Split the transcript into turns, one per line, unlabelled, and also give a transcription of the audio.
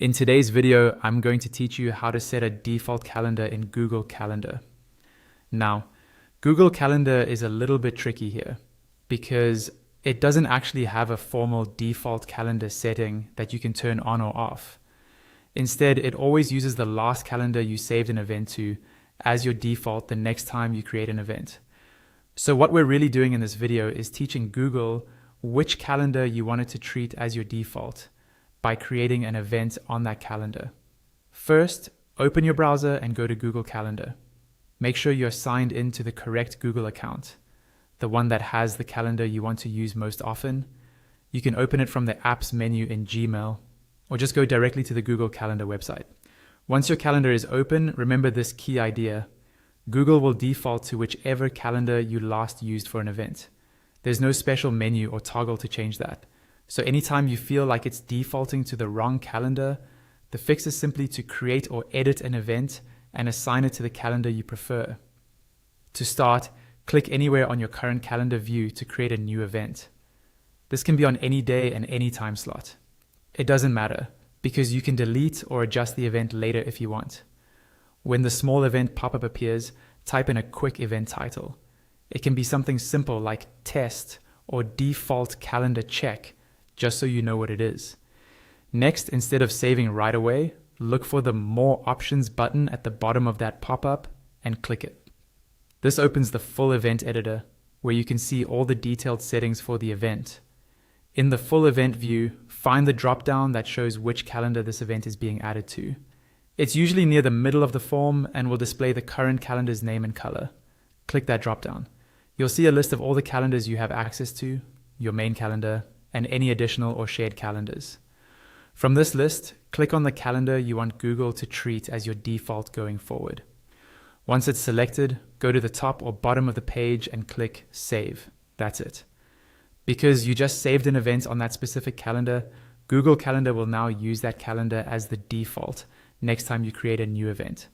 In today's video, I'm going to teach you how to set a default calendar in Google Calendar. Now, Google Calendar is a little bit tricky here because it doesn't actually have a formal default calendar setting that you can turn on or off. Instead, it always uses the last calendar you saved an event to as your default the next time you create an event. So what we're really doing in this video is teaching Google which calendar you want it to treat as your default by creating an event on that calendar. First, open your browser and go to Google Calendar. Make sure you're signed into the correct Google account, the one that has the calendar you want to use most often. You can open it from the Apps menu in Gmail, or just go directly to the Google Calendar website. Once your calendar is open, remember this key idea. Google will default to whichever calendar you last used for an event. There's no special menu or toggle to change that. So anytime you feel like it's defaulting to the wrong calendar, the fix is simply to create or edit an event and assign it to the calendar you prefer. To start, click anywhere on your current calendar view to create a new event. This can be on any day and any time slot. It doesn't matter because you can delete or adjust the event later if you want. When the small event pop-up appears, type in a quick event title. It can be something simple like test or default calendar check, just so you know what it is. Next, instead of saving right away, look for the More Options button at the bottom of that pop-up and click it. This opens the full event editor, where you can see all the detailed settings for the event. In the full event view, find the drop-down that shows which calendar this event is being added to. It's usually near the middle of the form and will display the current calendar's name and color. Click that drop-down. You'll see a list of all the calendars you have access to, your main calendar, and any additional or shared calendars. From this list, click on the calendar you want Google to treat as your default going forward. Once it's selected, go to the top or bottom of the page and click Save. That's it. Because you just saved an event on that specific calendar, Google Calendar will now use that calendar as the default next time you create a new event.